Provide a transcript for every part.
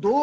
2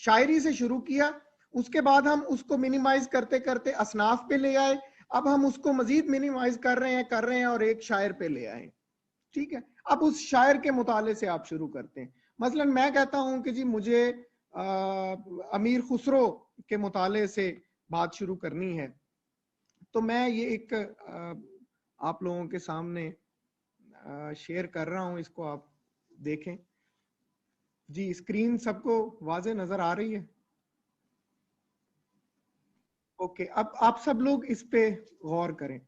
شاعری سے شروع کیا, اس کے بعد ہم اس کو منیمائز کرتے کرتے اصناف پہ لے آئے, اب ہم اس کو مزید منیمائز کر رہے ہیں اور ایک شاعر پہ لے آئے. ٹھیک ہے, اب اس شاعر کے مطالعے سے آپ شروع کرتے ہیں. مثلا میں کہتا ہوں کہ جی مجھے امیر خسرو کے مطالعے سے بات شروع کرنی ہے, تو میں یہ ایک آپ لوگوں کے سامنے شیئر کر رہا ہوں, اس کو آپ دیکھیں. جی اسکرین سب کو واضح نظر آ رہی ہے؟ اوکے, اب آپ سب لوگ اس پہ غور کریں.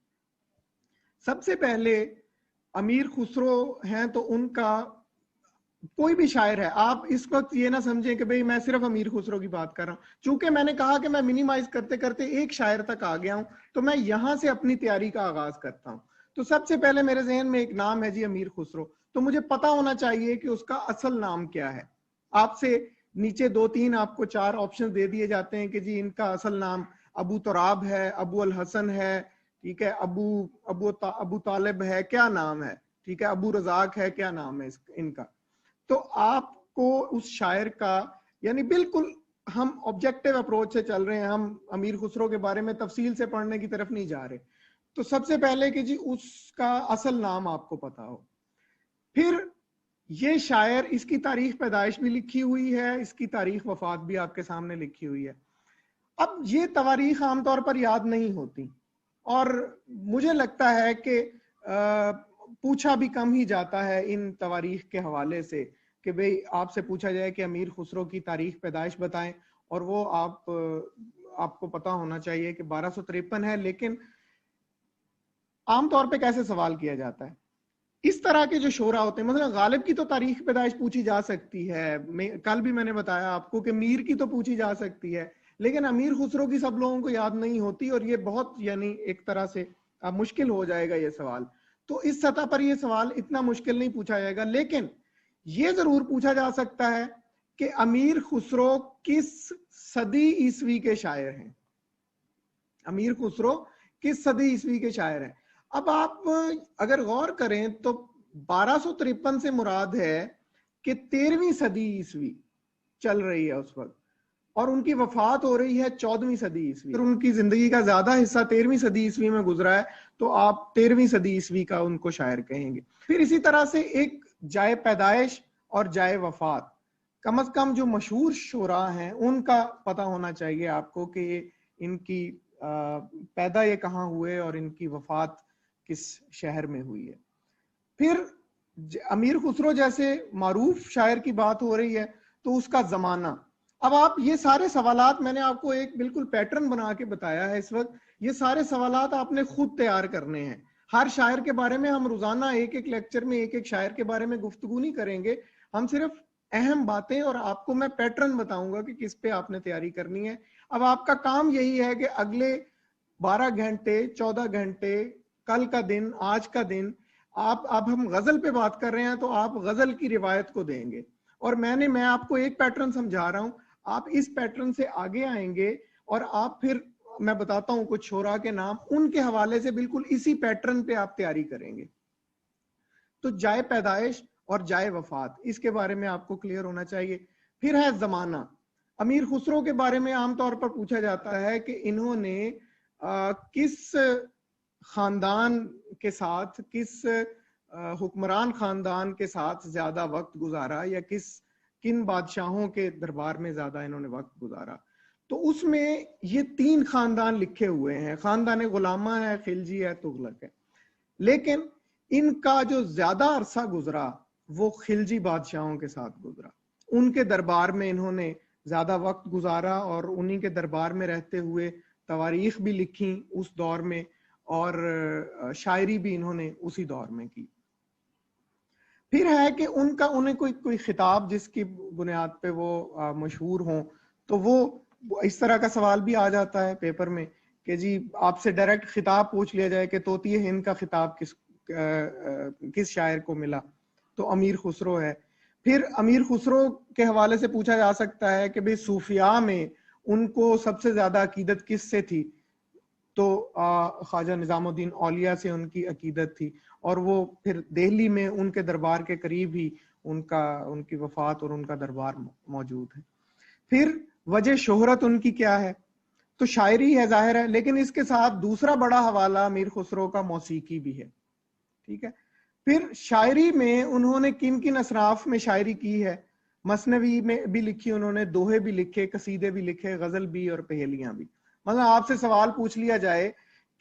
سب سے پہلے امیر خسرو ہیں تو ان کا کوئی بھی شاعر ہے, آپ اس وقت یہ نہ سمجھیں کہ بھئی میں صرف امیر خسرو کی بات کر رہا ہوں. چونکہ میں نے کہا کہ میں منیمائز کرتے کرتے ایک شاعر تک آ گیا ہوں, تو میں یہاں سے اپنی تیاری کا آغاز کرتا ہوں. تو سب سے پہلے میرے ذہن میں ایک نام ہے جی امیر خسرو, تو مجھے پتا ہونا چاہیے کہ اس کا اصل نام کیا ہے. آپ سے نیچے 2-3 آپ کو 4 آپشن دے دیے جاتے ہیں کہ جی ان کا اصل نام ابو تراب ہے, ابو الحسن ہے, ٹھیک ہے, ابو طالب ہے, کیا نام ہے, ٹھیک ہے, ابو رزاق ہے, کیا نام ہے ان کا. تو آپ کو اس شاعر کا, یعنی بالکل ہم آبجیکٹیو اپروچ سے چل رہے ہیں, ہم امیر خسرو کے بارے میں تفصیل سے پڑھنے کی طرف نہیں جا رہے. تو سب سے پہلے کہ جی اس کا اصل نام آپ کو پتا ہو. پھر یہ شاعر, اس کی تاریخ پیدائش بھی لکھی ہوئی ہے, اس کی تاریخ وفات بھی آپ کے سامنے لکھی ہوئی ہے. اب یہ تواریخ عام طور پر یاد نہیں ہوتی, اور مجھے لگتا ہے کہ پوچھا بھی کم ہی جاتا ہے ان تواریخ کے حوالے سے کہ بھئی آپ سے پوچھا جائے کہ امیر خسرو کی تاریخ پیدائش بتائیں, اور وہ آپ کو پتا ہونا چاہیے کہ 1253 ہے. لیکن عام طور پہ کیسے سوال کیا جاتا ہے, اس طرح کے جو شعرا ہوتے ہیں, مثلا غالب کی تو تاریخ پیدائش پوچھی جا سکتی ہے, کل بھی میں نے بتایا آپ کو کہ میر کی تو پوچھی جا سکتی ہے, لیکن امیر خسرو کی سب لوگوں کو یاد نہیں ہوتی, اور یہ بہت یعنی ایک طرح سے مشکل ہو جائے گا یہ سوال. تو اس سطح پر یہ سوال اتنا مشکل نہیں پوچھا جائے گا, لیکن یہ ضرور پوچھا جا سکتا ہے کہ امیر خسرو کس صدی عیسوی کے شاعر ہیں. امیر خسرو کس صدی عیسوی کے شاعر ہیں. اب آپ اگر غور کریں تو 1253 سے مراد ہے کہ 13ویں صدی عیسوی چل رہی ہے اس وقت, اور ان کی وفات ہو رہی ہے 14ویں صدی عیسوی. ان کی زندگی کا زیادہ حصہ 13ویں صدی عیسوی میں گزرا ہے, تو آپ 13ویں صدی عیسوی کا ان کو شاعر کہیں گے. پھر اسی طرح سے ایک جائے پیدائش اور جائے وفات, کم از کم جو مشہور شعراء ہیں ان کا پتہ ہونا چاہیے آپ کو کہ ان کی پیدا یہ کہاں ہوئے اور ان کی وفات کس شہر میں ہوئی ہے. پھر امیر خسرو جیسے معروف شاعر کی بات ہو رہی ہے تو اس کا زمانہ. اب آپ یہ سارے سوالات, میں نے آپ کو ایک بالکل پیٹرن بنا کے بتایا ہے اس وقت, یہ سارے سوالات آپ نے خود تیار کرنے ہیں. ہر شاعر کے بارے میں ہم روزانہ ایک لیکچر میں ایک شاعر کے بارے میں گفتگو نہیں کریں گے, ہم صرف اہم باتیں, اور آپ کو میں پیٹرن بتاؤں گا کہ کس پہ آپ نے تیاری کرنی ہے. اب آپ کا کام یہی ہے کہ اگلے 12 گھنٹے 14 گھنٹے, کل کا دن, آج کا دن, اب ہم غزل پہ بات کر رہے ہیں تو آپ غزل کی روایت کو دیں گے, اور میں آپ کو ایک پیٹرن سمجھا رہا ہوں, آپ اس پیٹرن سے آگے آئیں گے, اور آپ پھر میں بتاتا ہوں کچھ شعراء کے نام, ان کے حوالے سے بالکل اسی پیٹرن پہ آپ تیاری کریں گے. تو جائے پیدائش اور جائے وفات, اس کے بارے میں آپ کو کلیئر ہونا چاہیے. پھر ہے زمانہ. امیر خسرو کے بارے میں عام طور پر پوچھا جاتا ہے کہ انہوں نے کس خاندان کے ساتھ, کس حکمران خاندان کے ساتھ زیادہ وقت گزارا, یا کن بادشاہوں کے دربار میں زیادہ انہوں نے وقت گزارا. تو اس میں یہ 3 خاندان لکھے ہوئے ہیں, خاندان غلامہ ہے, خلجی ہے, تغلق ہے. لیکن ان کا جو زیادہ عرصہ گزرا وہ خلجی بادشاہوں کے ساتھ گزرا, ان کے دربار میں انہوں نے زیادہ وقت گزارا, اور انہی کے دربار میں رہتے ہوئے تواریخ بھی لکھی اس دور میں, اور شاعری بھی انہوں نے اسی دور میں کی. پھر ہے کہ انہیں کوئی خطاب جس کی بنیاد پہ وہ مشہور ہوں, تو وہ اس طرح کا سوال بھی آ جاتا ہے پیپر میں کہ جی آپ سے ڈائریکٹ خطاب پوچھ لیا جائے کہ طوطی ہند کا خطاب کس شاعر کو ملا, تو امیر خسرو ہے. پھر امیر خسرو کے حوالے سے پوچھا جا سکتا ہے کہ بھئی صوفیاء میں ان کو سب سے زیادہ عقیدت کس سے تھی, تو خواجہ نظام الدین اولیاء سے ان کی عقیدت تھی, اور وہ پھر دہلی میں ان کے دربار کے قریب ہی ان کی وفات اور ان کا دربار موجود ہے. پھر وجہ شہرت ان کی کیا ہے؟ تو شاعری ہے ظاہر ہے، لیکن اس کے ساتھ دوسرا بڑا حوالہ امیر خسرو کا موسیقی بھی ہے، ٹھیک ہے۔ پھر شاعری میں انہوں نے کن کن اصناف میں شاعری کی ہے؟ مثنوی میں بھی لکھی انہوں نے، دوہے بھی لکھے، قصیدے بھی لکھے، غزل بھی اور پہیلیاں بھی۔ مطلب آپ سے سوال پوچھ لیا جائے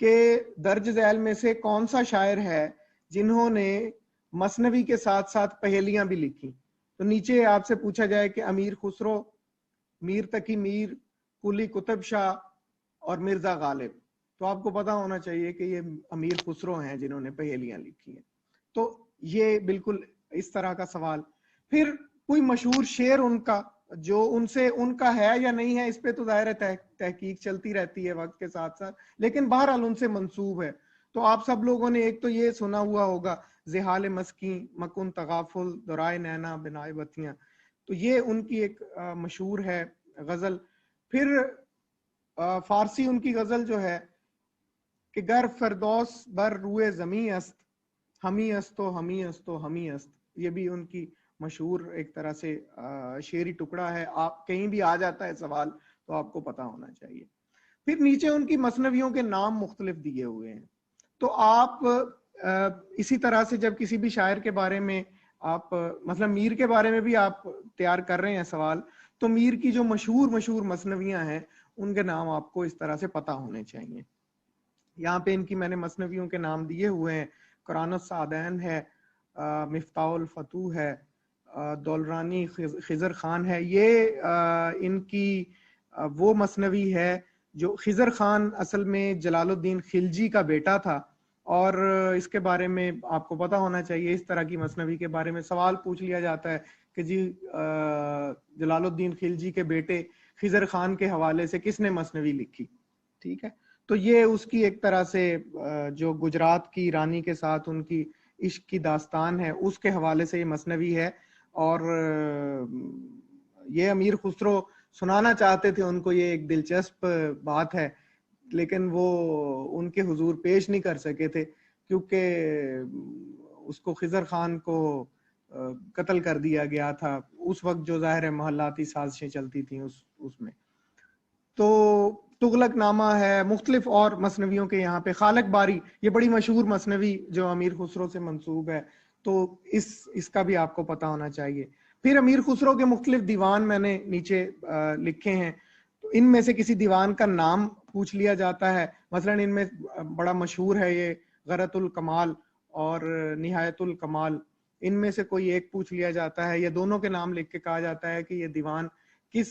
کہ درج ذیل میں سے کون سا شاعر ہے جنہوں نے مثنوی کے ساتھ ساتھ پہیلیاں بھی لکھی، تو نیچے آپ سے پوچھا جائے کہ امیر خسرو، میر تقی میر، قلی قطب شاہ اور مرزا غالب، تو آپ کو پتا ہونا چاہیے کہ یہ امیر خسرو ہیں جنہوں نے پہیلیاں لکھی ہیں۔ تو یہ بالکل اس طرح کا سوال۔ پھر کوئی مشہور شعر ان کا جو ان کا ہے یا نہیں ہے، اس پہ تو ظاہر ہے تحقیق چلتی رہتی ہے وقت کے ساتھ ساتھ، لیکن بہرحال ان سے منسوب ہے۔ تو آپ سب لوگوں نے ایک تو یہ سنا ہوا ہوگا، زحال مسکین مکن تغافل دورائے نینا بنائے بتیاں، تو یہ ان کی ایک مشہور ہے غزل۔ پھر فارسی ان کی غزل جو ہے کہ گر فردوس بر روئے زمیں است، ہمی استو ہمی استو ہمی است، یہ بھی ان کی مشہور ایک طرح سے شعری ٹکڑا ہے۔ آپ کہیں بھی آ جاتا ہے سوال تو آپ کو پتا ہونا چاہیے۔ پھر نیچے ان کی مثنویوں کے نام مختلف دیے ہوئے ہیں، تو آپ اسی طرح سے جب کسی بھی شاعر کے بارے میں آپ مثلا میر کے بارے میں بھی آپ تیار کر رہے ہیں سوال، تو میر کی جو مشہور مثنویاں ہیں ان کے نام آپ کو اس طرح سے پتا ہونے چاہیے۔ یہاں پہ ان کی میں نے مثنویوں کے نام دیے ہوئے ہیں، قرآن السعدین ہے، مفتاح الفتوح ہے، دولرانی خضر خان ہے۔ یہ ان کی وہ مثنوی ہے جو خضر خان اصل میں جلال الدین خلجی کا بیٹا تھا، اور اس کے بارے میں آپ کو پتا ہونا چاہیے، اس طرح کی مثنوی کے بارے میں سوال پوچھ لیا جاتا ہے کہ جی جلال الدین خلجی کے بیٹے خضر خان کے حوالے سے کس نے مثنوی لکھی، ٹھیک ہے۔ تو یہ اس کی ایک طرح سے جو گجرات کی رانی کے ساتھ ان کی عشق کی داستان ہے، اس کے حوالے سے یہ مثنوی ہے، اور یہ امیر خسرو سنانا چاہتے تھے ان کو، یہ ایک دلچسپ بات ہے، لیکن وہ ان کے حضور پیش نہیں کر سکے تھے کیونکہ اس کو خضر خان کو قتل کر دیا گیا تھا اس وقت، جو ظاہر محلاتی سازشیں چلتی تھیں اس میں۔ تو تغلق نامہ ہے، مختلف اور مثنویوں کے یہاں پہ خالق باری، یہ بڑی مشہور مثنوی جو امیر خسرو سے منسوب ہے، تو اس کا بھی آپ کو پتا ہونا چاہیے۔ پھر امیر خسرو کے مختلف دیوان میں نے نیچے لکھے ہیں، تو ان میں سے کسی دیوان کا نام پوچھ لیا جاتا ہے، مثلا ان میں بڑا مشہور ہے یہ غرۃ الکمال اور نہایت الکمال، ان میں سے کوئی ایک پوچھ لیا جاتا ہے یا دونوں کے نام لکھ کے کہا جاتا ہے کہ یہ دیوان کس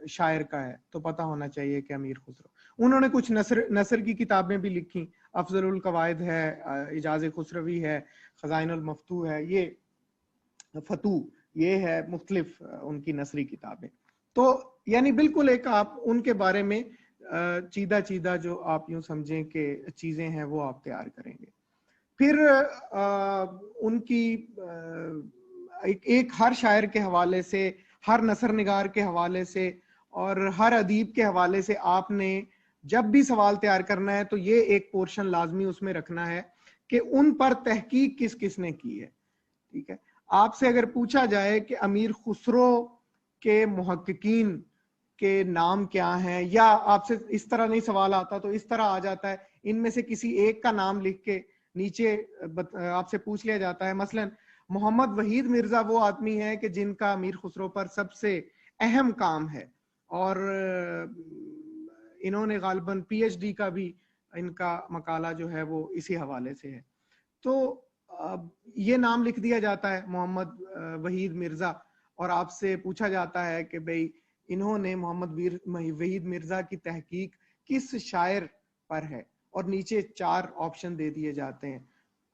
شاعر کا ہے، تو پتا ہونا چاہیے کہ امیر خسرو۔ انہوں نے کچھ نثر کی کتابیں بھی لکھی، افضل القواعد ہے، اعجاز خسروی ہے، خزائن المفتوح ہے، یہ فتوح، یہ ہے مختلف ان کی نثری کتابیں۔ تو یعنی بالکل ایک آپ ان کے بارے میں چیدہ جو آپ یوں سمجھیں کہ چیزیں ہیں وہ آپ تیار کریں گے۔ پھر ان کی ایک ہر شاعر کے حوالے سے، ہر نثر نگار کے حوالے سے اور ہر ادیب کے حوالے سے آپ نے جب بھی سوال تیار کرنا ہے تو یہ ایک پورشن لازمی اس میں رکھنا ہے کہ ان پر تحقیق کس کس نے کی ہے، ٹھیک ہے۔ آپ سے اگر پوچھا جائے کہ امیر خسرو کے محققین کے نام کیا ہیں، یا آپ سے اس طرح نہیں سوال آتا تو اس طرح آ جاتا ہے، ان میں سے کسی ایک کا نام لکھ کے نیچے آپ سے پوچھ لیا جاتا ہے، مثلا محمد وحید مرزا وہ آدمی ہے کہ جن کا امیر خسرو پر سب سے اہم کام ہے، اور انہوں نے غالباً پی ایچ ڈی کا بھی ان کا مقالہ جو ہے وہ اسی حوالے سے ہے۔ تو یہ نام لکھ دیا جاتا ہے محمد وحید مرزا، اور آپ سے پوچھا جاتا ہے کہ بھئی انہوں نے محمد وحید مرزا کی تحقیق کس شاعر پر ہے، اور نیچے 4 آپشن دے دیے جاتے ہیں،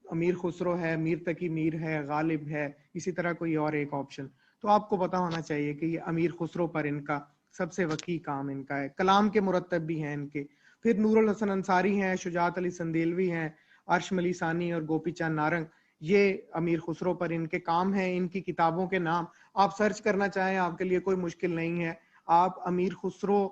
امیر خسرو ہے، میر تقی میر ہے، غالب ہے، اسی طرح کوئی اور ایک آپشن۔ تو آپ کو پتا ہونا چاہیے کہ یہ امیر خسرو پر ان کا سب سے وقی کام ان کا ہے۔ کلام کے مرتب بھی ہیں ان کے۔ پھر نور الحسن انصاری ہیں، شجاعت علی سندیلوی ہیں، عرش ملی ثانی اور گوپی چاند نارنگ، یہ امیر خسرو پر ان کے کام ہیں۔ ان کی کتابوں کے نام آپ سرچ کرنا چاہیں آپ کے لیے کوئی مشکل نہیں ہے، آپ امیر خسرو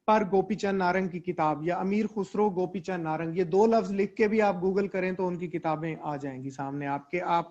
پر گوپی چند نارنگ کی کتاب یا امیر خسرو گوپی چند نارنگ، یہ 2 لفظ لکھ کے بھی آپ گوگل کریں تو ان کی کتابیں آ جائیں گی سامنے آپ کے، آپ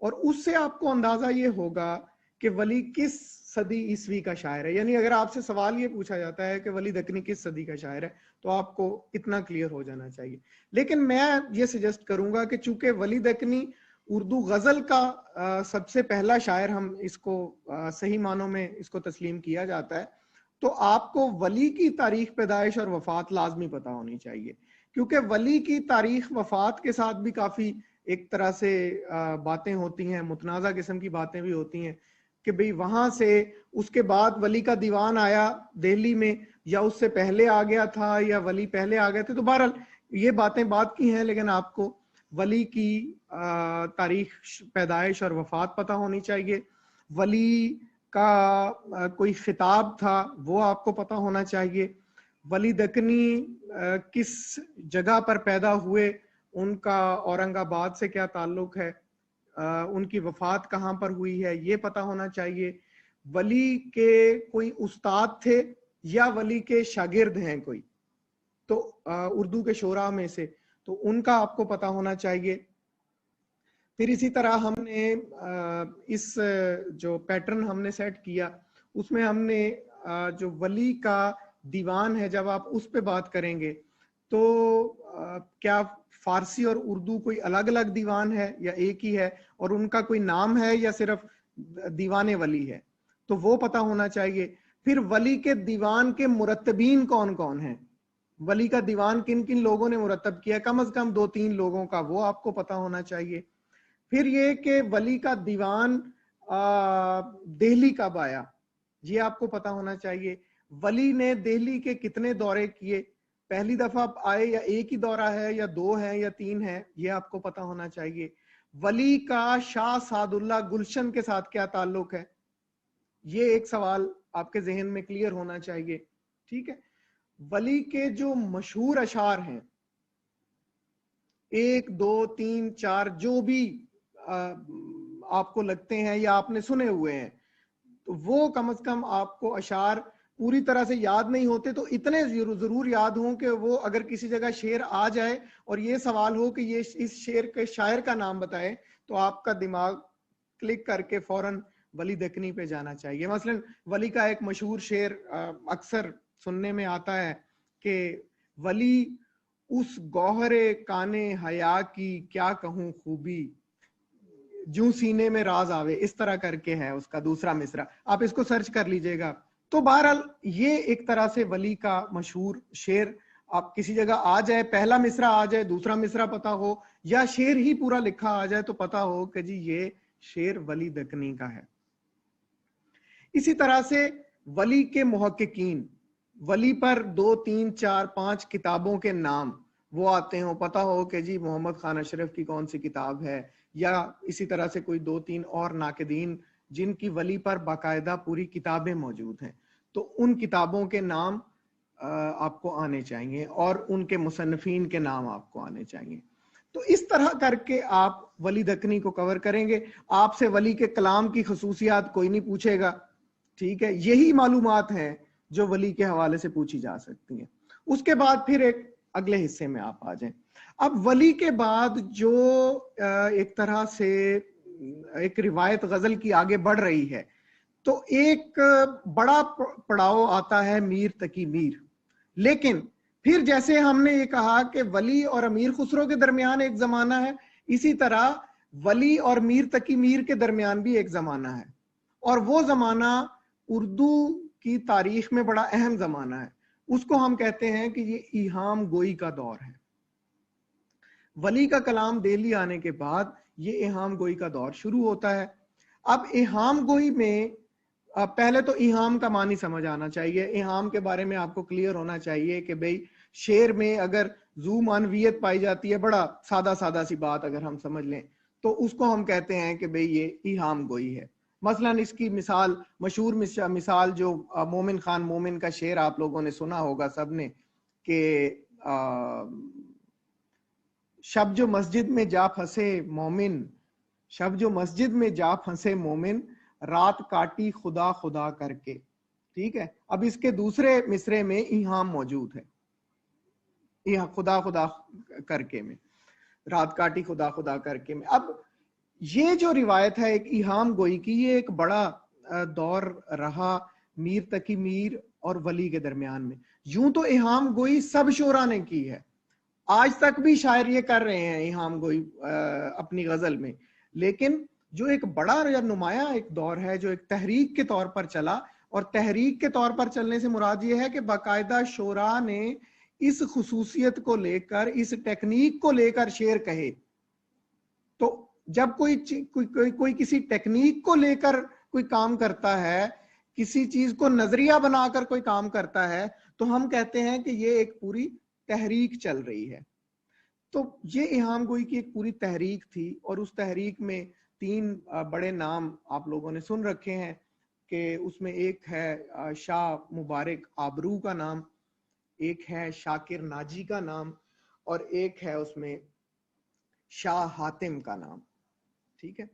اور اس سے آپ کو اندازہ یہ ہوگا کہ ولی کس صدی عیسوی کا شاعر ہے. یعنی اگر آپ سے سوال یہ پوچھا جاتا ہے کہ ولی دکنی کس صدی کا شاعر ہے تو آپ کو اتنا کلیئر ہو جانا چاہیے. لیکن میں یہ سجیسٹ کروں گا کہ چونکہ ولی دکنی اردو غزل کا سب سے پہلا شاعر ہم اس کو صحیح معنوں میں اس کو تسلیم کیا جاتا ہے, تو آپ کو ولی کی تاریخ پیدائش اور وفات لازمی پتہ ہونی چاہیے, کیونکہ ولی کی تاریخ وفات کے ساتھ بھی کافی ایک طرح سے باتیں ہوتی ہیں, متنازع قسم کی باتیں بھی ہوتی ہیں کہ بھئی وہاں سے اس کے بعد ولی کا دیوان آیا دہلی میں, یا اس سے پہلے آ گیا تھا, یا ولی پہلے آ گئے تھے. تو بہرحال یہ باتیں بات کی ہیں, لیکن آپ کو ولی کی تاریخ پیدائش اور وفات پتہ ہونی چاہیے. ولی کا کوئی خطاب تھا وہ آپ کو پتہ ہونا چاہیے. ولی دکنی کس جگہ پر پیدا ہوئے, ان کا اورنگ آباد سے کیا تعلق ہے, ان کی وفات کہاں پر ہوئی ہے یہ پتہ ہونا چاہیے. ولی کے کوئی استاد تھے یا ولی کے شاگرد ہیں کوئی تو اردو کے شعراء میں سے, تو ان کا آپ کو پتہ ہونا چاہیے. پھر اسی طرح ہم نے اس جو پیٹرن ہم نے سیٹ کیا اس میں ہم نے جو ولی کا دیوان ہے, جب آپ اس پہ بات کریں گے تو کیا فارسی اور اردو کوئی الگ الگ دیوان ہے یا ایک ہی ہے, اور ان کا کوئی نام ہے یا صرف دیوان ولی ہے, تو وہ پتہ ہونا چاہیے. پھر ولی کے دیوان کے مرتبین کون کون ہیں, ولی کا دیوان کن کن لوگوں نے مرتب کیا, کم از کم 2-3 لوگوں کا, وہ آپ کو پتہ ہونا چاہیے. پھر یہ کہ ولی کا دیوان دہلی کب آیا یہ آپ کو پتہ ہونا چاہیے. ولی نے دہلی کے کتنے دورے کیے, پہلی دفعہ آئے یا ایک ہی دورہ ہے یا 2 ہیں یا 3 ہیں, یہ آپ کو پتہ ہونا چاہیے. ولی کا شاہ سعد اللہ گلشن کے ساتھ کیا تعلق ہے, یہ ایک سوال آپ کے ذہن میں کلیئر ہونا چاہیے. ٹھیک ہے. ولی کے جو مشہور اشعار ہیں 1 2 3 4 جو بھی آپ کو لگتے ہیں یا آپ نے سنے ہوئے ہیں, تو وہ کم از کم آپ کو اشعار پوری طرح سے یاد نہیں ہوتے تو اتنے ضرور یاد ہوں کہ وہ اگر کسی جگہ شعر آ جائے اور یہ سوال ہو کہ یہ اس شعر کے شاعر کا نام بتائے تو آپ کا دماغ کلک کر کے فوراً ولی دکنی پہ جانا چاہیے. مثلا ولی کا ایک مشہور شعر اکثر سننے میں آتا ہے کہ ولی اس گوہر کانے حیا کی کیا کہوں خوبی, جو سینے میں راز آوے, اس طرح کر کے ہے اس کا دوسرا مصرع, آپ اس کو سرچ کر لیجئے گا. تو بہرحال یہ ایک طرح سے ولی کا مشہور شعر, آپ کسی جگہ آ جائے, پہلا مصرع آ جائے, دوسرا مصرع پتہ ہو, یا شعر ہی پورا لکھا آ جائے تو پتہ ہو کہ جی یہ شعر ولی دکنی کا ہے. اسی طرح سے ولی کے محققین, ولی پر 2 3 4 5 کتابوں کے نام وہ آتے ہوں, پتہ ہو کہ جی محمد خان اشرف کی کون سی کتاب ہے, یا اسی طرح سے کوئی 2-3 اور ناقدین جن کی ولی پر باقاعدہ پوری کتابیں موجود ہیں, تو ان کتابوں کے نام آپ کو آنے چاہیے اور ان کے مصنفین کے نام آپ کو آنے چاہیے. تو اس طرح کر کے آپ ولی دکنی کو کور کریں گے. آپ سے ولی کے کلام کی خصوصیات کوئی نہیں پوچھے گا, ٹھیک ہے, یہی معلومات ہیں جو ولی کے حوالے سے پوچھی جا سکتی ہیں. اس کے بعد پھر ایک اگلے حصے میں آپ آ جائیں. اب ولی کے بعد جو ایک طرح سے ایک روایت غزل کی آگے بڑھ رہی ہے, تو ایک بڑا پڑاؤ آتا ہے میر تقی میر. لیکن پھر جیسے ہم نے یہ کہا کہ ولی اور امیر خسرو کے درمیان ایک زمانہ ہے, اسی طرح ولی اور میر تقی میر کے درمیان بھی ایک زمانہ ہے, اور وہ زمانہ اردو کی تاریخ میں بڑا اہم زمانہ ہے. اس کو ہم کہتے ہیں کہ یہ ایہام گوئی کا دور ہے. ولی کا کلام دہلی آنے کے بعد یہ ایہام گوئی کا دور شروع ہوتا ہے. اب ایہام گوئی میں پہلے تو ایہام کا معنی سمجھ آنا چاہیے. ایہام کے بارے میں آپ کو کلیئر ہونا چاہیے کہ بھئی شعر میں اگر ذو معنویت پائی جاتی ہے, بڑا سادہ سی بات اگر ہم سمجھ لیں تو اس کو ہم کہتے ہیں کہ بھئی یہ ایہام گوئی ہے. مثلا اس کی مثال, مشہور مثال جو مومن خان مومن کا شعر آپ لوگوں نے سنا ہوگا سب نے, کہ شب جو مسجد میں جا پھنسے مومن, شب جو مسجد میں جا پھنسے مومن, رات کاٹی خدا خدا کر کے. ٹھیک ہے. اب اس کے دوسرے مصرے میں ایہام موجود ہے, خدا خدا کر کے میں, رات کاٹی خدا خدا کر کے میں. اب یہ جو روایت ہے ایک ایہام گوئی کی، یہ ایک بڑا دور رہا میر تقی میر اور ولی کے درمیان میں. یوں تو ایہام گوئی سب شعراء نے کی ہے، آج تک بھی شاعر یہ کر رہے ہیں ایہام گوئی اپنی غزل میں، لیکن جو ایک بڑا یا نمایاں ایک دور ہے جو ایک تحریک کے طور پر چلا، اور تحریک کے طور پر چلنے سے مراد یہ ہے کہ باقاعدہ شعراء نے اس خصوصیت کو لے کر، اس ٹیکنیک کو لے کر شعر کہے. تو جب کوئی کسی ٹیکنیک کو لے کر کوئی کام کرتا ہے، کسی چیز کو نظریہ بنا کر کوئی کام کرتا ہے، تو ہم کہتے ہیں کہ یہ ایک پوری تحریک چل رہی ہے. تو یہ ایہام گوئی کی ایک پوری تحریک تھی، اور اس تحریک میں 3 بڑے نام آپ لوگوں نے سن رکھے ہیں کہ اس میں ایک ہے شاہ مبارک آبرو کا نام، ایک ہے شاکر ناجی کا نام، اور ایک ہے اس میں شاہ حاتم کا نام. ٹھیک ہے،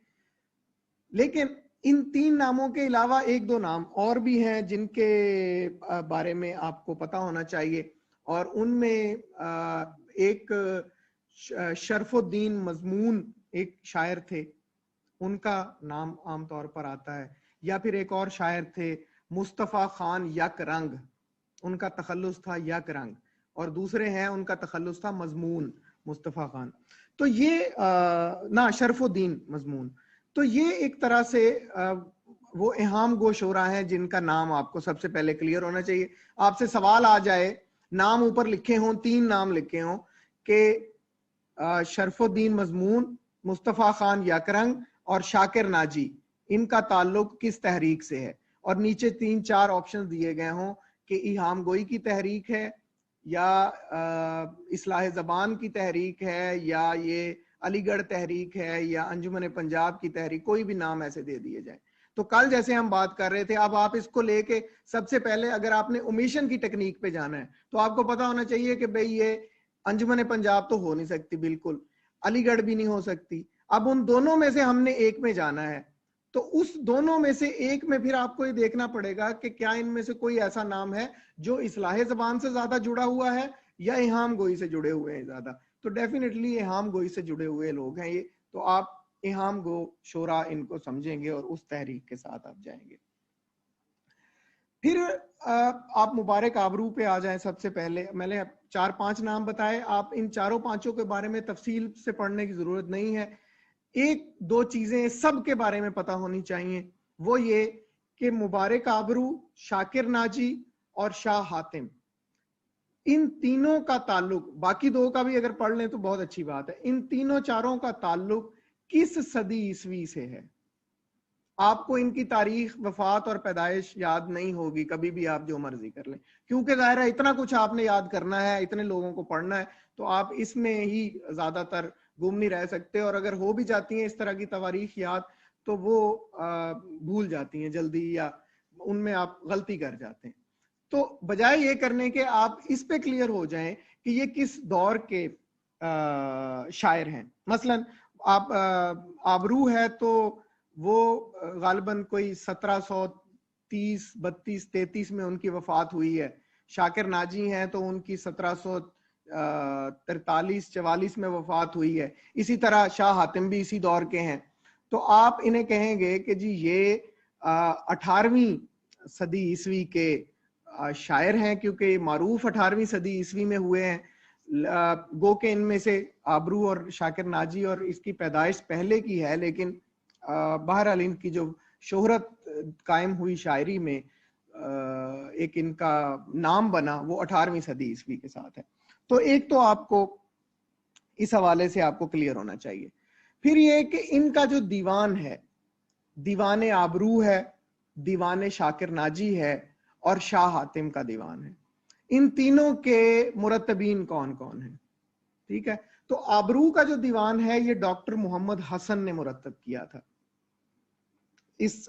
لیکن ان 3 ناموں کے علاوہ 1-2 نام اور بھی ہیں جن کے بارے میں آپ کو پتا ہونا چاہیے، اور ان میں ایک شرف الدین مضمون ایک شاعر تھے، ان کا نام عام طور پر آتا ہے، یا پھر ایک اور شاعر تھے مصطفیٰ خان یک رنگ، ان کا تخلص تھا یک رنگ، اور دوسرے ہیں ان کا تخلص تھا مضمون مصطفیٰ خان. تو یہ شرف الدین مضمون. تو یہ ایک طرح سے وہ ایہام گو شعراء ہیں جن کا نام آپ کو سب سے پہلے کلیئر ہونا چاہیے. آپ سے سوال آ جائے، نام اوپر لکھے ہوں، 3 نام لکھے ہوں کہ شرف الدین مضمون، مصطفیٰ خان یکرنگ اور شاکر ناجی، ان کا تعلق کس تحریک سے ہے، اور نیچے 3-4 آپشن دیے گئے ہوں کہ ایہام گوئی کی تحریک ہے، یا اصلاح زبان کی تحریک ہے، یا یہ علی گڑھ تحریک ہے، یا انجمن پنجاب کی تحریک، کوئی بھی نام ایسے دے دیے جائیں. تو کل جیسے ہم بات کر رہے تھے، اب آپ اس کو لے کے سب سے پہلے اگر آپ نے اومیشن کی ٹیکنیک پہ جانا ہے تو آپ کو پتا ہونا چاہیے کہ بھئی یہ انجمن پنجاب تو ہو نہیں سکتی، بالکل علی گڑھ بھی نہیں ہو سکتی. اب ان دونوں میں سے ہم نے ایک میں جانا ہے، تو اس دونوں میں سے ایک میں پھر آپ کو یہ دیکھنا پڑے گا کہ کیا ان میں سے کوئی ایسا نام ہے جو اصلاح زبان سے زیادہ جڑا ہوا ہے یا ایہام گوئی سے جڑے ہوئے ہیں زیادہ. تو ڈیفینیٹلی ایہام گوئی سے جڑے ہوئے لوگ ہیں یہ. تو آپ ایہام گو شعراء ان کو سمجھیں گے اور اس تحریک کے ساتھ آپ جائیں گے. پھر آپ مبارک آبرو پہ آ جائیں. سب سے پہلے میں نے 4-5 نام بتائے، آپ ان 4-5 کے بارے میں تفصیل سے پڑھنے کی ضرورت نہیں ہے. 1-2 چیزیں سب کے بارے میں پتا ہونی چاہیے، وہ یہ کہ مبارک آبرو، شاکر ناجی اور شاہ حاتم، ان تینوں کا تعلق، باقی 2 کا بھی اگر پڑھ لیں تو بہت اچھی بات ہے، ان تینوں 4 کا تعلق کس صدی عیسوی سے ہے. آپ کو ان کی تاریخ وفات اور پیدائش یاد نہیں ہوگی، کبھی بھی آپ جو مرضی کر لیں، کیونکہ ظاہر ہے اتنا کچھ آپ نے یاد کرنا ہے، اتنے لوگوں کو پڑھنا ہے، تو آپ اس میں ہی زیادہ تر گم نہیں رہ سکتے. اور اگر ہو بھی جاتی ہیں اس طرح کی تواریخ یاد تو وہ بھول جاتی ہیں جلدی، یا ان میں آپ غلطی کر جاتے ہیں. تو بجائے یہ کرنے کے آپ اس پہ کلیئر ہو جائیں کہ یہ کس دور کے شاعر ہیں. مثلا آپ آبرو ہے تو وہ غالباً کوئی 1730-32-33 میں ان کی وفات ہوئی ہے. شاکر ناجی ہیں تو ان کی 1743-44 میں وفات ہوئی ہے. اسی طرح شاہ حاتم بھی اسی دور کے ہیں. تو آپ انہیں کہیں گے کہ جی یہ 18ویں صدی عیسوی کے شاعر ہیں، کیونکہ معروف 18ویں صدی عیسوی میں ہوئے ہیں. گو کہ ان میں سے آبرو اور شاکر ناجی اور اس کی پیدائش پہلے کی ہے، لیکن بہرحال ان کی جو شہرت قائم ہوئی شاعری میں، ایک ان کا نام بنا، وہ 18ویں صدی عیسوی کے ساتھ ہے. تو ایک تو آپ کو اس حوالے سے آپ کو کلیئر ہونا چاہیے. پھر یہ کہ ان کا جو دیوان ہے، دیوان آبرو ہے، دیوان شاکر ناجی ہے، اور شاہ حاتم کا دیوان ہے. ان تینوں کے مرتبین کون کون ہیں؟ ٹھیک ہے، تو آبرو کا جو دیوان ہے یہ ڈاکٹر محمد حسن نے مرتب کیا تھا. اس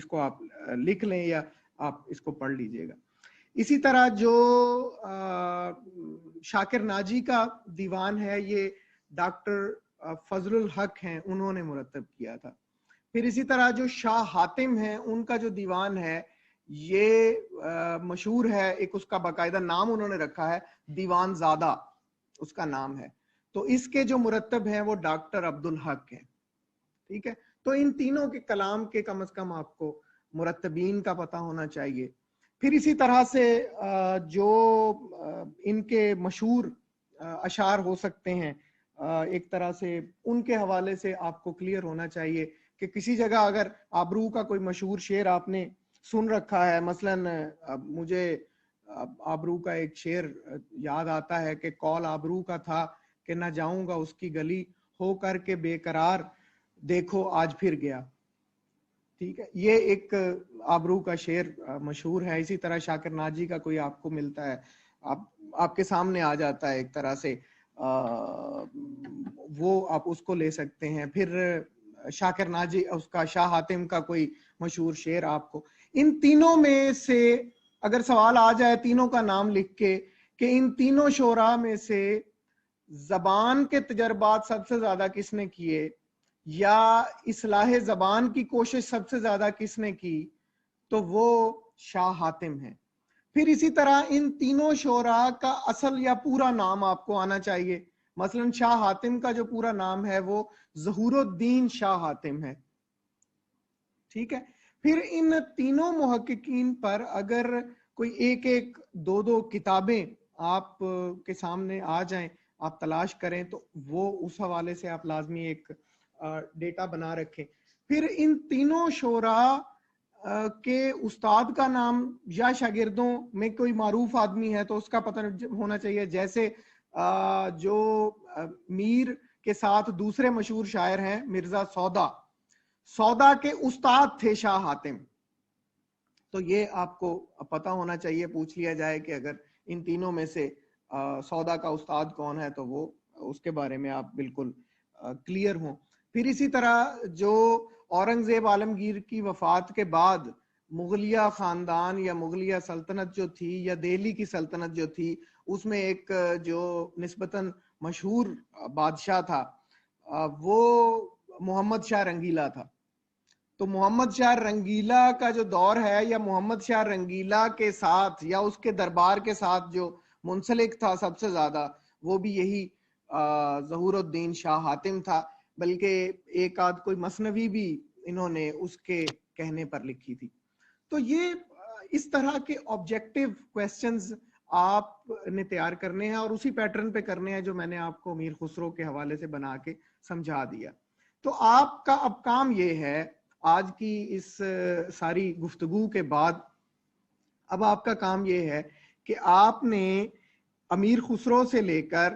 کو آپ لکھ لیں یا آپ اس کو پڑھ لیجئے گا. اسی طرح جو شاکر ناجی کا دیوان ہے یہ ڈاکٹر فضل الحق ہیں، انہوں نے مرتب کیا تھا. پھر اسی طرح جو شاہ حاتم ہیں ان کا جو دیوان ہے یہ مشہور ہے، ایک اس کا باقاعدہ نام انہوں نے رکھا ہے، دیوان زادہ اس کا نام ہے. تو اس کے جو مرتب ہیں وہ ڈاکٹر عبدالحق ہیں. ٹھیک ہے. تو ان تینوں کے کلام کے کم از کم آپ کو مرتبین کا پتہ ہونا چاہیے. پھر اسی طرح سے جو ان کے مشہور اشعار ہو سکتے ہیں ایک طرح سے ان کے حوالے سے آپ کو کلیئر ہونا چاہیے کہ کسی جگہ اگر آبرو کا کوئی مشہور شعر آپ نے سن رکھا ہے, مثلاً مجھے آبرو کا ایک شعر یاد آتا ہے کہ کال آبرو کا تھا کہ نہ جاؤں گا اس کی گلی, ہو کر کے بے قرار دیکھو آج پھر گیا. ٹھیک ہے, یہ ایک آبرو کا شعر مشہور ہے. اسی طرح شاکر ناجی کا کوئی آپ کو ملتا ہے, آپ کے سامنے آ جاتا ہے ایک طرح سے, وہ آپ اس کو لے سکتے ہیں. پھر شاکر ناجی اس کا شاہ حاتم کا کوئی مشہور شعر آپ کو. ان تینوں میں سے اگر سوال آ جائے تینوں کا نام لکھ کے کہ ان تینوں شعراء میں سے زبان کے تجربات سب سے زیادہ کس نے کیے یا اصلاح زبان کی کوشش سب سے زیادہ کس نے کی, تو وہ شاہ حاتم ہے. پھر اسی طرح ان تینوں شعراء کا اصل یا پورا نام آپ کو آنا چاہیے. مثلا شاہ حاتم کا جو پورا نام ہے وہ ظہور الدین شاہ حاتم ہے. ٹھیک ہے. پھر ان تینوں محققین پر اگر کوئی ایک ایک دو دو کتابیں آپ کے سامنے آ جائیں, آپ تلاش کریں, تو وہ اس حوالے سے آپ لازمی ایک ڈیٹا بنا رکھیں. پھر ان تینوں شعراء کے استاد کا نام یا شاگردوں میں کوئی معروف آدمی ہے تو اس کا پتہ ہونا چاہیے. جیسے جو میر کے ساتھ دوسرے مشہور شاعر ہیں مرزا سودا کے استاد تھے شاہ حاتم, تو یہ آپ کو پتہ ہونا چاہیے. پوچھ لیا جائے کہ اگر ان تینوں میں سے سودا کا استاد کون ہے تو وہ اس کے بارے میں آپ بالکل کلیئر ہوں. پھر اسی طرح جو اورنگزیب عالمگیر کی وفات کے بعد مغلیہ خاندان یا مغلیہ سلطنت جو تھی یا دہلی کی سلطنت جو تھی, اس میں ایک جو نسبتاً مشہور بادشاہ تھا وہ محمد شاہ رنگیلا تھا. تو محمد شاہ رنگیلا کا جو دور ہے یا محمد شاہ رنگیلا کے ساتھ یا اس کے دربار کے ساتھ جو منسلک تھا سب سے زیادہ, وہ بھی یہی ظہور الدین شاہ حاتم تھا. بلکہ ایک آدھ کوئی مثنوی بھی انہوں نے اس کے کہنے پر لکھی تھی. تو یہ اس طرح کے آبجیکٹیو کویسچنز آپ نے تیار کرنے ہیں اور اسی پیٹرن پہ کرنے ہیں جو میں نے آپ کو امیر خسرو کے حوالے سے بنا کے سمجھا دیا. تو آپ کا اب کام یہ ہے آج کی اس ساری گفتگو کے بعد, اب آپ کا کام یہ ہے کہ آپ نے امیر خسرو سے لے کر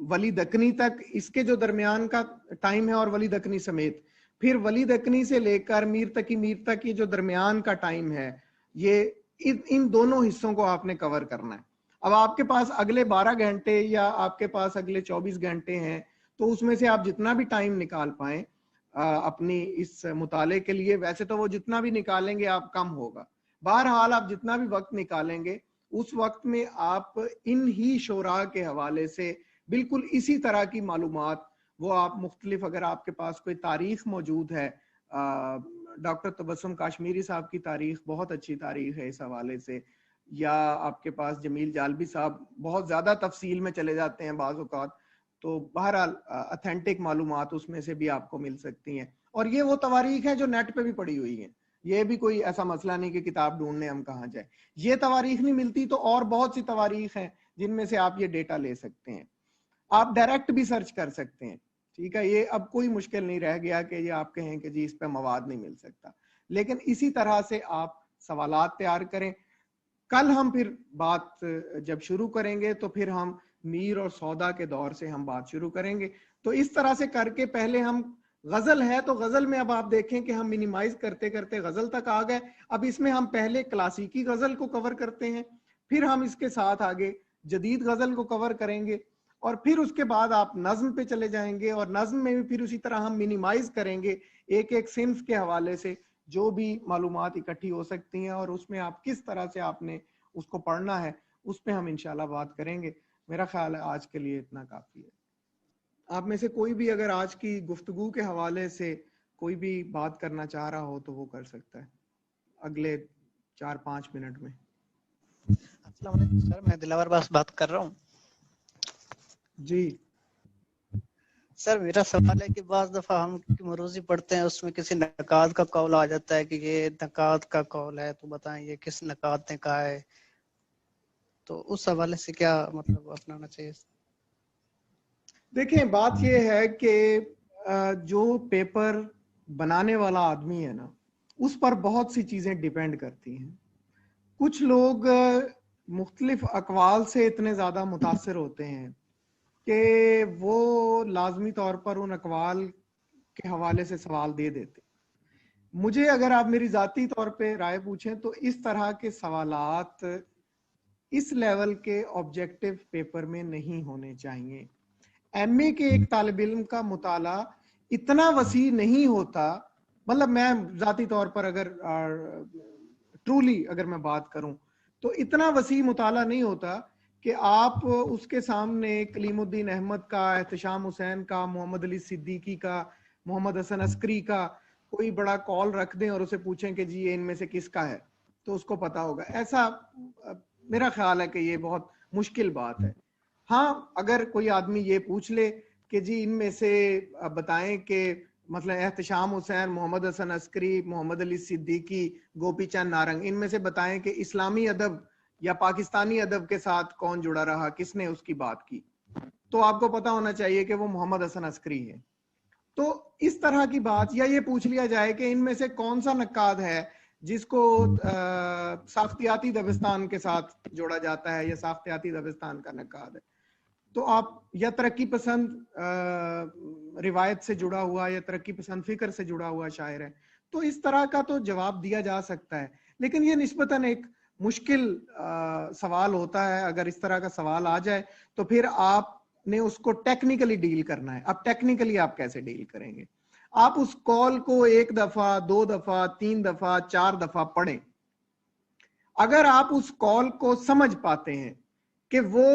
ولی دکنی تک اس کے جو درمیان کا ٹائم ہے اور ولی دکنی سمیت, پھر ولی دکنی سے لے کر میر تک یہ جو درمیان کا ٹائم ہے, یہ ان دونوں حصوں کو آپ نے کور کرنا ہے. اب آپ کے پاس اگلے 12 گھنٹے یا آپ کے پاس اگلے 24 گھنٹے ہیں, تو اس میں سے آپ جتنا بھی ٹائم نکال پائیں اپنی اس مطالعے کے لیے. ویسے تو وہ جتنا بھی نکالیں گے آپ کم ہوگا, بہرحال آپ جتنا بھی وقت نکالیں گے اس وقت میں آپ ان ہی شعراء کے حوالے سے بالکل اسی طرح کی معلومات وہ آپ مختلف, اگر آپ کے پاس کوئی تاریخ موجود ہے, ڈاکٹر تبسم کاشمیری صاحب کی تاریخ بہت اچھی تاریخ ہے اس حوالے سے, یا آپ کے پاس جمیل جالبی صاحب بہت زیادہ تفصیل میں چلے جاتے ہیں بعض اوقات, تو بہرحال اتھینٹک معلومات اس میں سے بھی آپ کو مل سکتی ہیں. اور یہ وہ تواریخ ہیں جو نیٹ پہ بھی پڑی ہوئی ہیں, یہ بھی کوئی ایسا مسئلہ نہیں کہ کتاب ڈھونڈنے ہم کہاں جائیں. یہ تواریخ نہیں ملتی تو اور بہت سی تواریخ ہیں جن میں سے آپ یہ ڈیٹا لے سکتے ہیں. آپ ڈائریکٹ بھی سرچ کر سکتے ہیں. ٹھیک ہے, یہ اب کوئی مشکل نہیں رہ گیا کہ یہ آپ کہیں کہ جی اس پہ مواد نہیں مل سکتا, لیکن اسی طرح سے آپ سوالات تیار کریں. کل ہم پھر بات جب شروع کریں گے تو پھر ہم میر اور سودا کے دور سے ہم بات شروع کریں گے. تو اس طرح سے کر کے پہلے ہم غزل ہے تو غزل میں اب آپ دیکھیں کہ ہم منیمائز کرتے کرتے غزل تک آ گئے. اب اس میں ہم پہلے کلاسیکی غزل کو کور کرتے ہیں, پھر ہم اس کے ساتھ آگے جدید غزل کو کور کریں گے, اور پھر اس کے بعد آپ نظم پہ چلے جائیں گے, اور نظم میں بھی پھر اسی طرح ہم منیمائز کریں گے ایک ایک صنف کے حوالے سے جو بھی معلومات اکٹھی ہو سکتی ہیں, اور اس میں آپ کس طرح سے آپ نے اس کو پڑھنا ہے اس پہ ہم انشاءاللہ بات کریں گے. میرا خیال ہے آج کے لیے اتنا کافی ہے. آپ میں سے کوئی بھی اگر آج کی گفتگو کے حوالے سے کوئی بھی بات کرنا چاہ رہا ہو تو وہ کر سکتا ہے اگلے 4-5 منٹ میں. السلام علیکم سر, میں دلاور باس بات کر رہا ہوں. جی سر میرا سوال ہے کہ بعض دفعہ ہم مروزی پڑھتے ہیں، اس میں کسی نقاد کا قول آ جاتا ہے کہ یہ نقاد کا قول ہے، تو بتائیں یہ کس نقاد نے کہا ہے، تو اس حوالے سے کیا مطلب اپنانا چاہیے؟ دیکھیں بات یہ ہے کہ جو پیپر بنانے والا آدمی ہے نا، اس پر بہت سی چیزیں ڈیپینڈ کرتی ہیں. کچھ لوگ مختلف اقوال سے اتنے زیادہ متاثر ہوتے ہیں کہ وہ لازمی طور پر ان اقوال کے حوالے سے سوال دے دیتے. مجھے اگر آپ میری ذاتی طور پہ رائے پوچھیں تو اس طرح کے سوالات اس لیول کے آبجیکٹو پیپر میں نہیں ہونے چاہیے. ایم اے کے ایک طالب علم کا مطالعہ اتنا وسیع نہیں ہوتا، مطلب میں ذاتی طور پر اگر ٹرولی اگر میں بات کروں تو اتنا وسیع مطالعہ نہیں ہوتا کہ آپ اس کے سامنے کلیم الدین احمد کا، احتشام حسین کا، محمد علی صدیقی کا، محمد حسن عسکری کا کوئی بڑا کال رکھ دیں اور اسے پوچھیں کہ جی یہ ان میں سے کس کا ہے، تو اس کو پتا ہوگا. ایسا میرا خیال ہے کہ یہ بہت مشکل بات ہے. ہاں اگر کوئی آدمی یہ پوچھ لے کہ جی ان میں سے بتائیں کہ مثلا احتشام حسین، محمد حسن عسکری، محمد علی صدیقی، گوپی چند نارنگ، ان میں سے بتائیں کہ اسلامی ادب یا پاکستانی ادب کے ساتھ کون جڑا رہا، کس نے اس کی بات کی، تو آپ کو پتا ہونا چاہیے کہ وہ محمد حسن عسکری ہے. تو اس طرح کی بات، یا یہ پوچھ لیا جائے کہ ان میں سے کون سا نقاد ہے جس کو ساختیاتی دبستان کے ساتھ جوڑا جاتا ہے یا ساختیاتی دبستان کا نقاد ہے، تو آپ یا ترقی پسند روایت سے جڑا ہوا یا ترقی پسند فکر سے جڑا ہوا شاعر ہے. تو اس طرح کا تو جواب دیا جا سکتا ہے، لیکن یہ نسبتاً ایک مشکل سوال ہوتا ہے. اگر اس طرح کا سوال آ جائے تو پھر آپ نے اس کو ٹیکنیکلی ڈیل کرنا ہے. اب ٹیکنیکلی آپ کیسے ڈیل کریں گے؟ آپ اس کال کو 1 دفعہ 2 دفعہ 3 دفعہ 4 دفعہ پڑھیں. اگر آپ اس کال کو سمجھ پاتے ہیں کہ وہ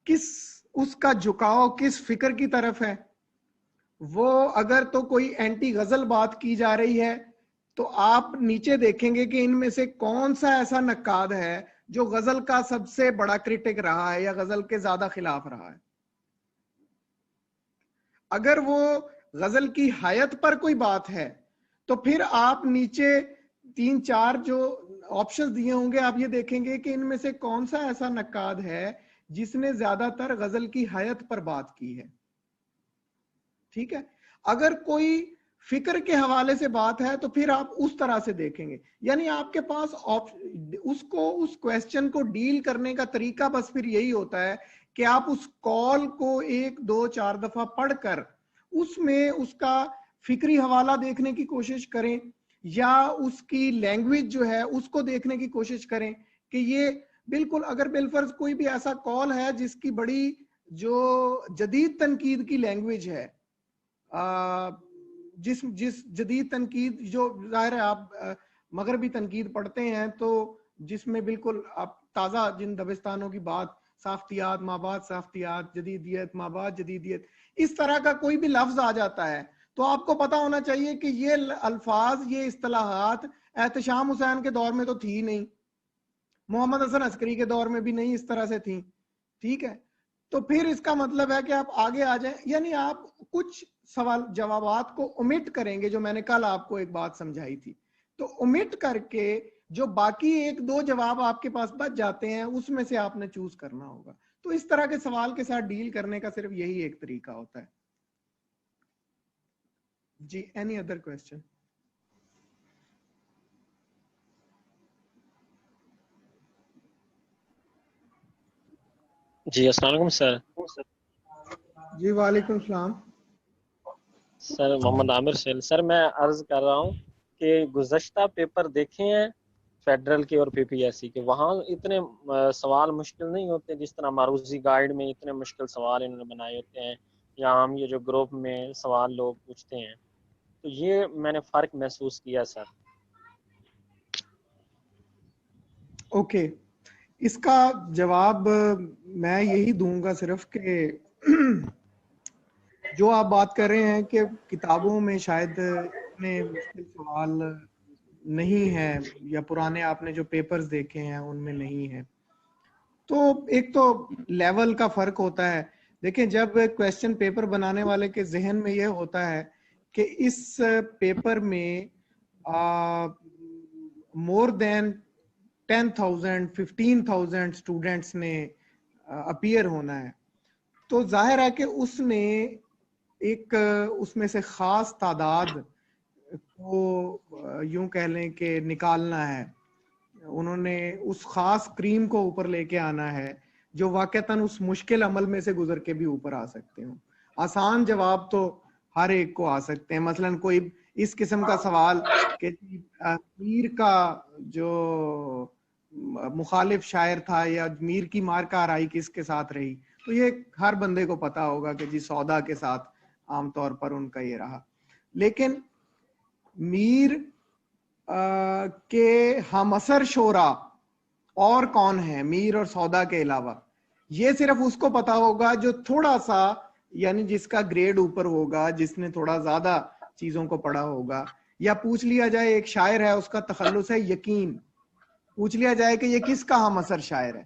اس کا جھکاؤ کس فکر کی طرف ہے، وہ اگر تو کوئی اینٹی غزل بات کی جا رہی ہے تو آپ نیچے دیکھیں گے کہ ان میں سے کون سا ایسا نقاد ہے جو غزل کا سب سے بڑا کرٹک رہا ہے یا غزل کے زیادہ خلاف رہا ہے. اگر وہ غزل کی حیت پر کوئی بات ہے تو پھر آپ نیچے 3-4 جو آپشنز دیے ہوں گے، آپ یہ دیکھیں گے کہ ان میں سے کون سا ایسا نقاد ہے جس نے زیادہ تر غزل کی حیت پر بات کی ہے. ٹھیک ہے، اگر کوئی فکر کے حوالے سے بات ہے تو پھر آپ اس طرح سے دیکھیں گے. یعنی آپ کے پاس اس کویسچن کو ڈیل کرنے کا طریقہ بس پھر یہی ہوتا ہے کہ آپ اس کال کو 1 2 4 دفعہ پڑھ کر اس میں اس کا فکری حوالہ دیکھنے کی کوشش کریں، یا اس کی لینگویج جو ہے اس کو دیکھنے کی کوشش کریں کہ یہ بالکل اگر بالفرض کوئی بھی ایسا کال ہے جس کی بڑی جو جدید تنقید کی لینگویج ہے، جس جدید تنقید جو ظاہر ہے آپ مغربی تنقید پڑھتے ہیں تو جس میں بالکل آپ تازہ جن دبستانوں کی بات، ساختیات مابعد ساختیات، جدیدیت مابعد جدیدیت، اس طرح کا کوئی بھی لفظ آ جاتا ہے تو آپ کو پتا ہونا چاہیے کہ یہ الفاظ، یہ اصطلاحات احتشام حسین کے دور میں تو تھی نہیں، محمد حسن عسکری کے دور میں بھی نہیں اس طرح سے تھی. ٹھیک ہے، تو پھر اس کا مطلب ہے کہ آپ آگے آ جائیں. یعنی آپ کچھ سوال جوابات کو omit کریں گے، جو میں نے کل آپ کو ایک بات سمجھائی تھی، تو omit کر کے جو باقی 1-2 جواب آپ کے پاس بچ جاتے ہیں اس میں سے آپ نے چوز کرنا ہوگا. تو اس طرح کے سوال کے ساتھ ڈیل کرنے کا صرف یہی ایک طریقہ ہوتا ہے. جی اینی ادر کوسچن؟ جی السلام علیکم سر. جی وعلیکم السلام. سر محمد عامر سیل. سر میں عرض کر رہا ہوں کہ گزشتہ پیپر دیکھے ہیں فیڈرل کے اور پی پی ایس سی کے، وہاں اتنے سوال مشکل نہیں ہوتے جس طرح معروضی گائیڈ میں اتنے مشکل سوال انہوں نے بنائے ہوتے ہیں، یا ہم یہ جو گروپ میں سوال لوگ پوچھتے ہیں، تو یہ میں نے فرق محسوس کیا سر. اوکے، اس کا جواب میں یہی دوں گا صرف کہ جو آپ بات کر رہے ہیں کہ کتابوں میں شاید اتنے مشکل سوال نہیں ہے، یا پرانے آپ نے جو پیپرز دیکھے ہیں ان میں نہیں ہے، تو ایک تو لیول کا فرق ہوتا ہے. دیکھیں جب کویسچن پیپر بنانے والے کے ذہن میں یہ ہوتا ہے کہ اس پیپر میں مور دین 10,000 15,000 اسٹوڈینٹس نے اپیئر ہونا ہے، تو ظاہر ہے کہ اس نے ایک اس میں سے خاص تعداد کو یوں کہہ لیں کہ نکالنا ہے، انہوں نے اس خاص کریم کو اوپر لے کے آنا ہے جو واقعتاً اس مشکل عمل میں سے گزر کے بھی اوپر آ سکتے ہوں. آسان جواب تو ہر ایک کو آ سکتے ہیں، مثلا کوئی اس قسم کا سوال کہ میر کا جو مخالف شاعر تھا یا میر کی مار کا آرائی کس کے ساتھ رہی، تو یہ ہر بندے کو پتا ہوگا کہ جی سودا کے ساتھ عام طور پر ان کا یہ رہا. لیکن میر کے ہم اثر شعرا اور کون ہیں میر اور سودا کے علاوہ، یہ صرف اس کو پتا ہوگا جو تھوڑا سا یعنی جس کا گریڈ اوپر ہوگا، جس نے تھوڑا زیادہ چیزوں کو پڑھا ہوگا. یا پوچھ لیا جائے ایک شاعر ہے، اس کا تخلص ہے یقین، پوچھ لیا جائے کہ یہ کس کا ہم اثر شاعر ہے،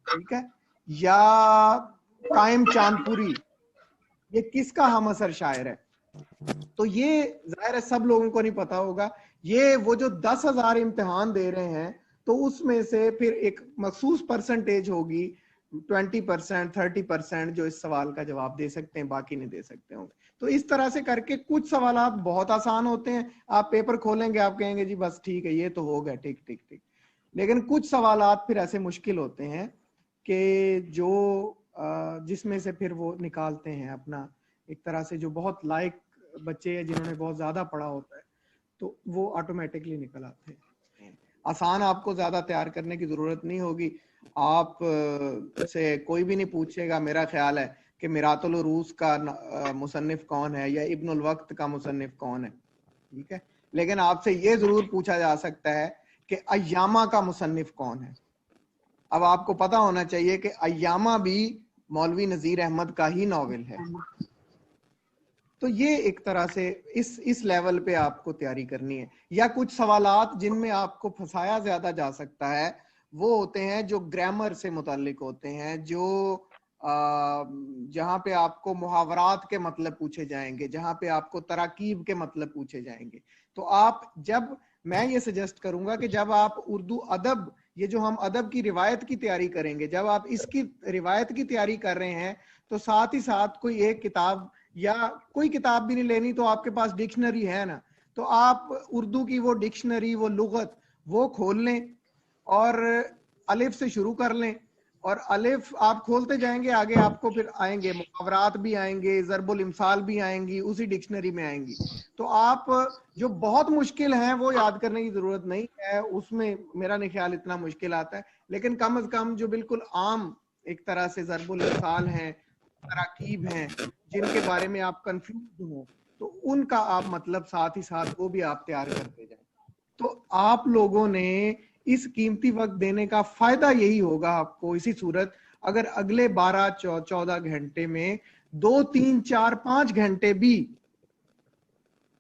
ٹھیک ہے، یا قائم چاند پوری یہ کس کا ہم اثر شاعر ہے، تو یہ ظاہر ہے سب لوگوں کو نہیں پتا ہوگا. یہ وہ جو 10,000 امتحان دے رہے ہیں تو اس میں سے پھر ایک مخصوص پرسنٹیج ہوگی 20% 30% جو اس سوال کا جواب دے سکتے ہیں، باقی نہیں دے سکتے ہوں گے. تو اس طرح سے کر کے کچھ سوالات بہت آسان ہوتے ہیں، آپ پیپر کھولیں گے آپ کہیں گے جی بس ٹھیک ہے یہ تو ہو گیا ٹھیک ٹھیک ٹھیک. لیکن کچھ سوالات پھر ایسے مشکل ہوتے ہیں کہ جو جس میں سے پھر وہ نکالتے ہیں اپنا ایک طرح سے جو بہت لائق بچے ہیں جنہوں نے بہت زیادہ پڑھا ہوتا ہے تو وہ آٹومیٹکلی نکل آتے ہیں. آسان آپ کو زیادہ تیار کرنے کی ضرورت نہیں ہوگی. آپ سے کوئی بھی نہیں پوچھے گا میرا خیال ہے کہ میرات العروس کا مصنف کون ہے یا ابن الوقت کا مصنف کون ہے، ٹھیک ہے، لیکن آپ سے یہ ضرور پوچھا جا سکتا ہے کہ ایامہ کا مصنف کون ہے. اب آپ کو پتا ہونا چاہیے کہ ایامہ بھی مولوی نذیر احمد کا ہی ناول ہے. تو یہ ایک طرح سے اس لیول پہ آپ کو تیاری کرنی ہے. یا کچھ سوالات جن میں آپ کو پھنسایا زیادہ جا سکتا ہے وہ ہوتے ہیں جو گرامر سے متعلق ہوتے ہیں، جو جہاں پہ آپ کو محاورات کے مطلب پوچھے جائیں گے، جہاں پہ آپ کو تراکیب کے مطلب پوچھے جائیں گے. تو آپ میں یہ سجیسٹ کروں گا کہ جب آپ اردو ادب، یہ جو ہم ادب کی روایت کی تیاری کریں گے، جب آپ اس کی روایت کی تیاری کر رہے ہیں تو ساتھ ہی ساتھ کوئی ایک کتاب یا کوئی کتاب بھی نہیں لینی تو آپ کے پاس ڈکشنری ہے نا، تو آپ اردو کی وہ ڈکشنری، وہ لغت وہ کھول لیں اور الف سے شروع کر لیں، اور الف آپ کھولتے جائیں گے آگے آپ کو پھر آئیں گے محاورات بھی آئیں گے، ضرب الامثال بھی آئیں گی، اسی ڈکشنری میں آئیں گی. تو آپ جو بہت مشکل ہیں وہ یاد کرنے کی ضرورت نہیں ہے، اس میں میرا نہیں خیال اتنا مشکل آتا ہے، لیکن کم از کم جو بالکل عام ایک طرح سے ضرب الامثال ہیں، تراکیب ہیں، جن کے بارے میں آپ کنفیوز ہوں تو ان کا آپ مطلب ساتھ ہی ساتھ وہ بھی آپ تیار کرتے جائیں. تو آپ لوگوں نے اس قیمتی وقت دینے کا فائدہ یہی ہوگا آپ کو اسی صورت اگر اگلے 12-14 گھنٹے میں 2 3 4 5 گھنٹے بھی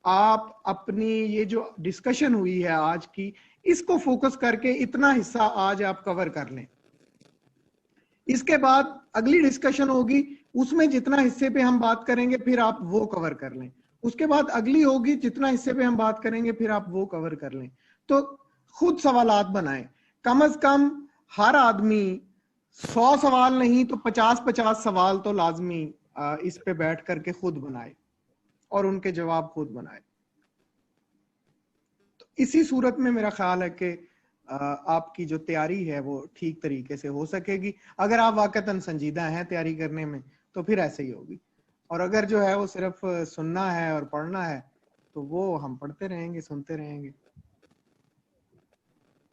آپ اپنی یہ جو ڈسکشن ہوئی ہے آج کی اس کو فوکس کر کے اتنا حصہ آج آپ کور کر لیں. اس کے بعد اگلی ڈسکشن ہوگی، اس میں جتنا حصے پہ ہم بات کریں گے پھر آپ وہ کور کر لیں. اس کے بعد اگلی ہوگی جتنا حصے پہ ہم بات کریں گے پھر آپ وہ کور کر لیں. تو خود سوالات بنائیں، کم از کم ہر آدمی 100 سوال نہیں تو 50 سوال تو لازمی اس پہ بیٹھ کر کے خود بنائے اور ان کے جواب خود بنائے. تو اسی صورت میں میرا خیال ہے کہ آپ کی جو تیاری ہے وہ ٹھیک طریقے سے ہو سکے گی. اگر آپ واقعتاً سنجیدہ ہیں تیاری کرنے میں تو پھر ایسے ہی ہوگی، اور اگر جو ہے وہ صرف سننا ہے اور پڑھنا ہے تو وہ ہم پڑھتے رہیں گے، سنتے رہیں گے.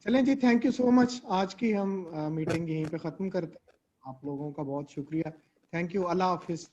چلیں جی، تھینک یو سو مچ. آج کی ہم میٹنگ یہیں پہ ختم کرتے ہیں. آپ لوگوں کا بہت شکریہ. Thank you. اللہ حافظ.